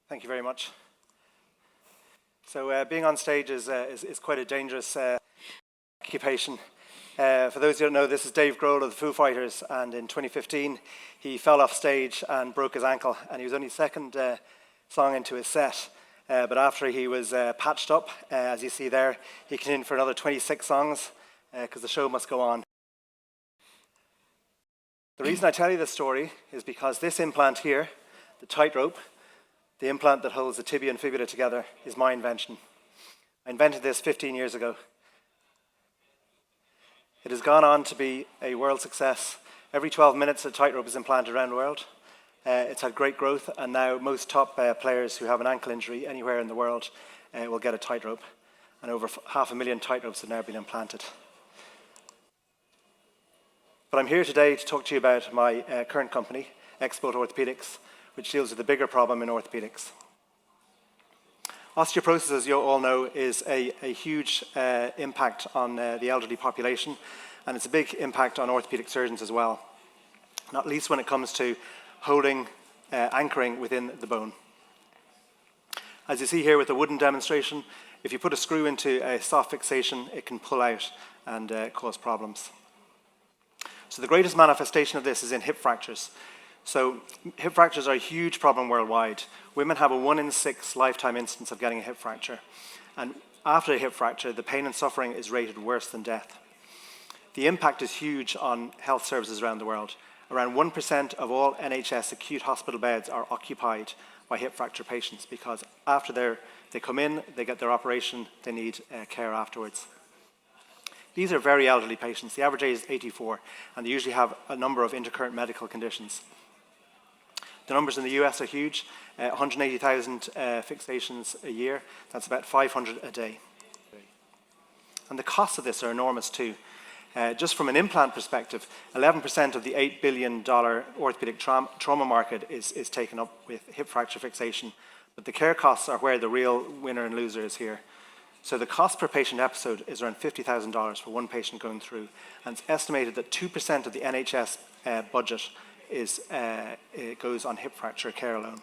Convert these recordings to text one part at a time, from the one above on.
Thank you very much. So being on stage is quite a dangerous occupation. For those who don't know, this is Dave Grohl of the Foo Fighters, and in 2015 he fell off stage and broke his ankle, and he was only second song into his set. But after he was patched up, as you see there, he continued for another 26 songs because the show must go on. The reason I tell you this story is because this implant here, the tightrope, the implant that holds the tibia and fibula together, is my invention. I invented this 15 years ago. It has gone on to be a world success. Every 12 minutes a tightrope is implanted around the world. It's had great growth, and now most top players who have an ankle injury anywhere in the world will get a tightrope. And over 500,000 tightropes have now been implanted. But I'm here today to talk to you about my current company, X-Bolt Orthopedics, which deals with the bigger problem in orthopedics. Osteoporosis, as you all know, is a huge impact on the elderly population, and it's a big impact on orthopedic surgeons as well, not least when it comes to holding, anchoring within the bone. As you see here with the wooden demonstration, if you put a screw into a soft fixation, it can pull out and cause problems. So the greatest manifestation of this is in hip fractures. So hip fractures are a huge problem worldwide. Women have a 1 in 6 lifetime instance of getting a hip fracture. And after a hip fracture, the pain and suffering is rated worse than death. The impact is huge on health services around the world. Around 1% of all NHS acute hospital beds are occupied by hip fracture patients because after they come in, they get their operation, they need care afterwards. These are very elderly patients. The average age is 84, and they usually have a number of intercurrent medical conditions. The numbers in the US are huge, 180,000 fixations a year. That's about 500 a day. And the costs of this are enormous too. Just from an implant perspective, 11% of the $8 billion orthopedic trauma market is taken up with hip fracture fixation, but the care costs are where the real winner and loser is here. So the cost per patient episode is around $50,000 for one patient going through, and it's estimated that 2% of the NHS budget it goes on hip fracture care alone.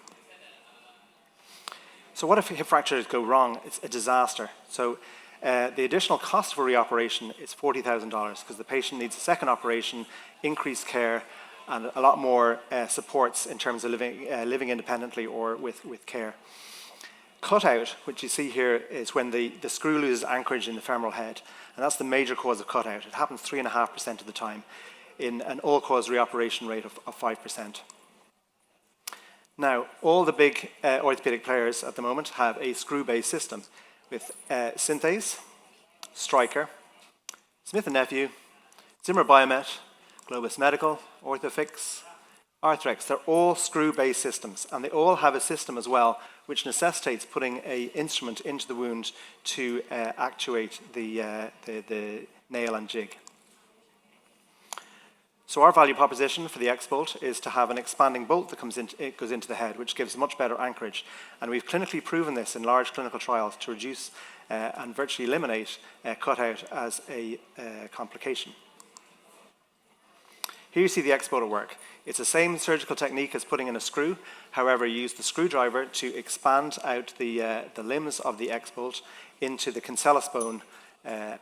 So what if hip fractures go wrong? It's a disaster. So the additional cost for reoperation is $40,000 because the patient needs a second operation, increased care, and a lot more supports in terms of living independently or with care. Cutout, which you see here, is when the screw loses anchorage in the femoral head, and that's the major cause of cutout. It happens 3.5% of the time in an all-cause reoperation rate of 5%. Now, all the big orthopedic players at the moment have a screw-based system with Synthase, Stryker, Smith & Nephew, Zimmer Biomet, Globus Medical, Orthofix, Arthrex. They're all screw-based systems, and they all have a system as well which necessitates putting an instrument into the wound to actuate the nail and jig. So our value proposition for the X-Bolt is to have an expanding bolt that goes into the head, which gives much better anchorage. And we've clinically proven this in large clinical trials to reduce and virtually eliminate cutout as a complication. Here you see the X-Bolt at work. It's the same surgical technique as putting in a screw. However, you use the screwdriver to expand out the limbs of the X-Bolt into the cancellous bone,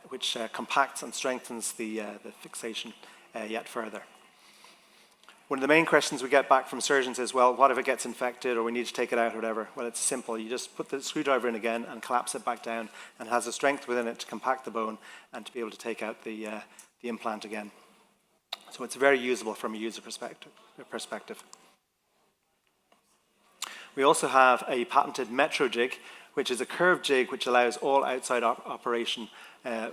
which compacts and strengthens the fixation yet further. One of the main questions we get back from surgeons is, well, what if it gets infected or we need to take it out or whatever? Well, it's simple. You just put the screwdriver in again and collapse it back down, and it has the strength within it to compact the bone and to be able to take out the implant again. So it's very usable from a user perspective. We also have a patented Metro jig, which is a curved jig which allows all outside operation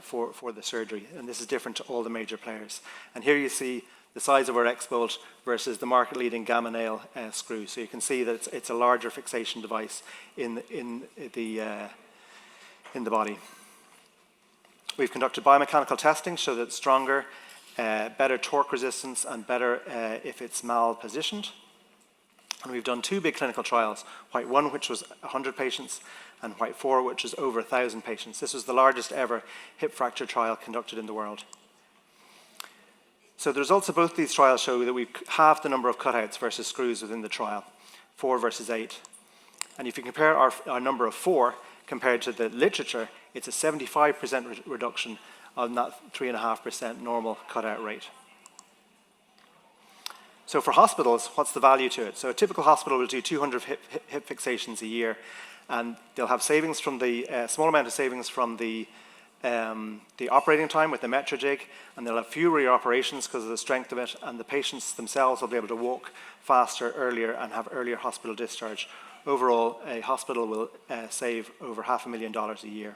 for the surgery. And this is different to all the major players. And here you see the size of our X-Bolt versus the market-leading gamma nail screw. So you can see that it's a larger fixation device in the body. We've conducted biomechanical testing so that it's stronger, better torque resistance, and better if it's mal-positioned. And we've done 2 big clinical trials, White 1, which was 100 patients, and White 4, which was over 1,000 patients. This was the largest ever hip fracture trial conducted in the world. So the results of both these trials show that we've halved the number of cutouts versus screws within the trial, 4 versus 8. And if you compare our number of 4 compared to the literature, it's a 75% reduction on that 3.5% normal cutout rate. So for hospitals, what's the value to it? So a typical hospital will do 200 hip fixations a year, and they'll have savings from the small amount of savings from the operating time with the Metro jig, and they'll have fewer reoperations because of the strength of it, and the patients themselves will be able to walk faster, earlier, and have earlier hospital discharge. Overall, a hospital will save over $500,000 a year.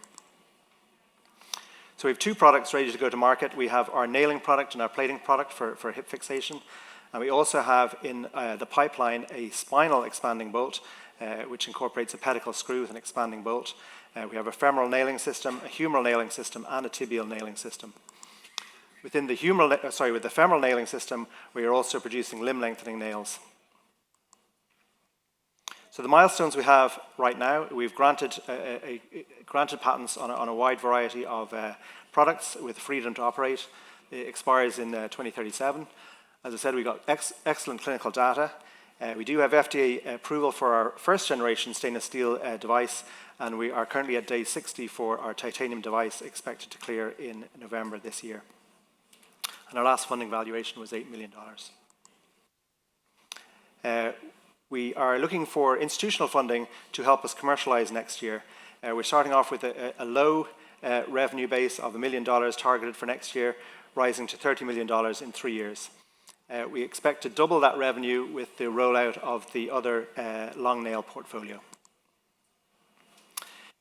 So we have 2 products ready to go to market. We have our nailing product and our plating product for hip fixation. And we also have in the pipeline a spinal expanding bolt, which incorporates a pedicle screw with an expanding bolt. We have a femoral nailing system, a humeral nailing system, and a tibial nailing system. Within the with the femoral nailing system, we are also producing limb lengthening nails. So the milestones we have right now, we've granted patents on a wide variety of products with freedom to operate. It expires in 2037. As I said, we got excellent clinical data. We do have FDA approval for our first generation stainless steel device, and we are currently at day 60 for our titanium device, expected to clear in November this year. And our last funding valuation was $8 million. We are looking for institutional funding to help us commercialize next year. We're starting off with a low revenue base of $1 million targeted for next year, rising to $30 million in 3 years. We expect to double that revenue with the rollout of the other long nail portfolio.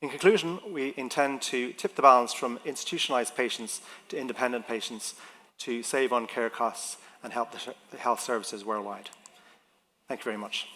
In conclusion, we intend to tip the balance from institutionalized patients to independent patients to save on care costs and help the health services worldwide. Thank you very much.